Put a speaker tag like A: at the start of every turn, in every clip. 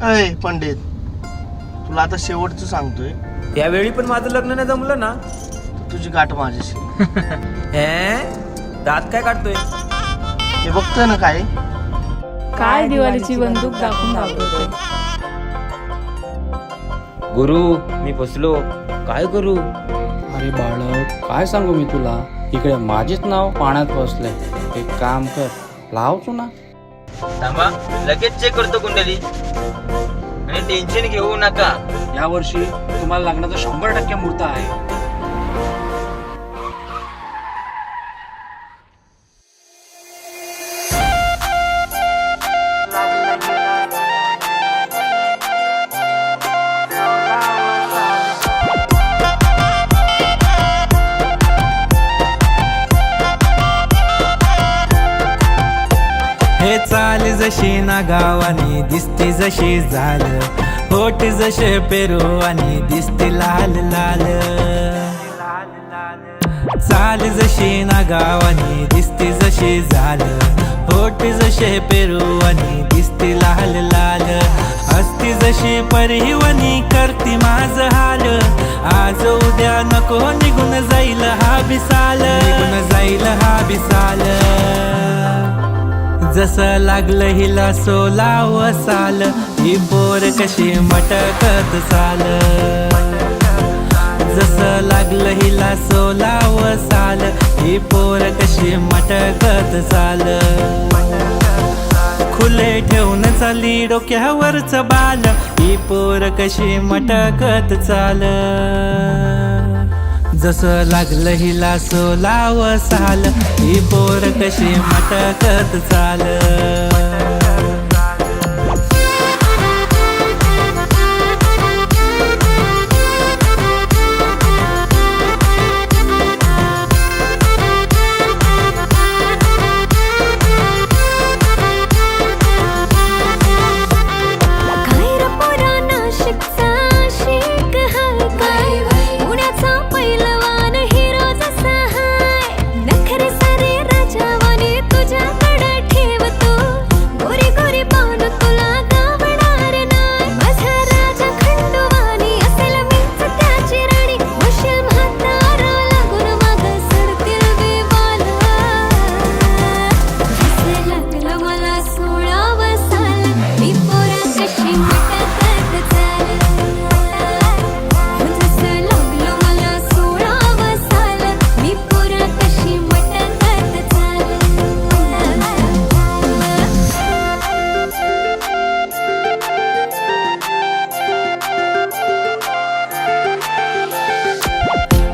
A: अय पंडित, तुला आता शेवटचं सांगतोय,
B: यावेळी पण माझं लग्न नाही जमलं ना
A: तर तुझी गाठ माझ्याशी.
B: हे दात काय काढतोय?
A: हे बघतोय ना काय?
C: काय दिवाळीची बंदूक दाखवून दाखवतोय.
B: गुरु मी फसलो, काय करू?
D: अरे बाळक, काय सांगू मी तुला, इकडे माझेच नाव पाण्यात फसलंय. एक काम कर, लाव चुना.
B: थांबा, लगेच चेक करतो कुंडली. आणि टेन्शन घेऊ नका,
D: या वर्षी तुम्हाला लग्नाचा 100% मुहूर्त आहे.
E: हे चाल जशी ना गावानी दिसते जशी झालं, होट जसे पेरू आणि दिसते लाल लाल. चाल जशी ना गावानी दिसते जशी झालं, होट जसे पेरू आणि दिसते लाल लाल. असती जशी परिवनी करती माझ हाल, आज उद्या नको निघून जाईल हा बिसाल, निघून जाईल हा बिसाल. जसं लागलं हिला 16 साल, ही पोर कशी मटकत चाल. जसं लागलं हिला 16 साल, ही पोर कशी मटकत चाल. खुले ठेवून चाली डोक्यावरच बाल, ही पोर कशी मटकत चाल. जसं लागलं हिला 16 साल, ही पोर कशी मटकत चाल.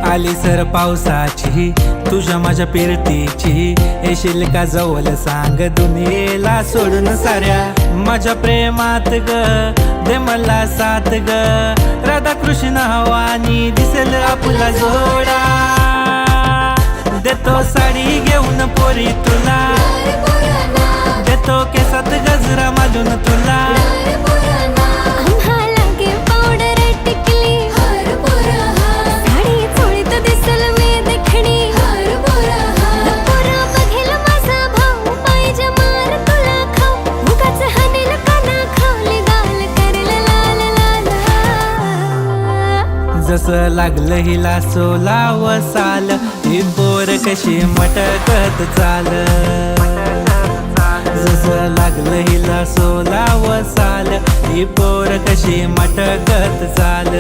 E: आली सर पावसाची तुझ्या माझ्या पिरतीची, येशील का जवळ सांग दुनियेला सोडून साऱ्या. माझ्या प्रेमात ग दे मला साथ ग, राधा कृष्ण हवानी दिसेल आपला जोडा. देतो साडी घेऊन पोरी तुला, देतो केसात गजरा मालून तुला. जसं लागलं हिला 16 साल, ही पोर कशी मटकत चाल. जसं लागलं हिला 16 साल, ही पोर कशी मटकत चाल.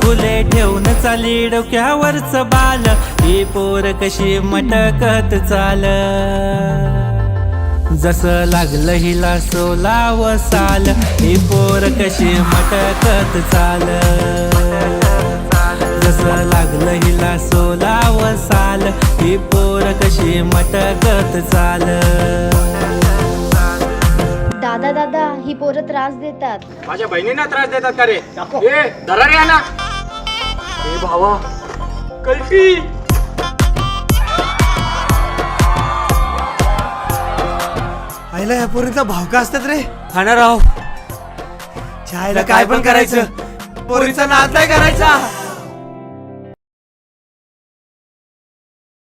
E: फुले ठेवून चाली डोक्यावरच बाल, ही पोर कशी मटकत चाल. जसं लागलं हिला 16 साल, ही पोर कशी मटकत चाल. जसं लागलं हिला 16 साल, ही पोर कशी मटकत चाल.
F: दादा दादा, ही पोरं त्रास देतात.
G: माझ्या बहिणींना त्रास देतात का रे? ए धरा रे ना. ए भावा, कल्फी.
A: आईला या पोरीचा भाव का असतात रे?
G: खाणार राव.
A: चायला काय पण करायचं, पोरीचा नाद नाही करायचा.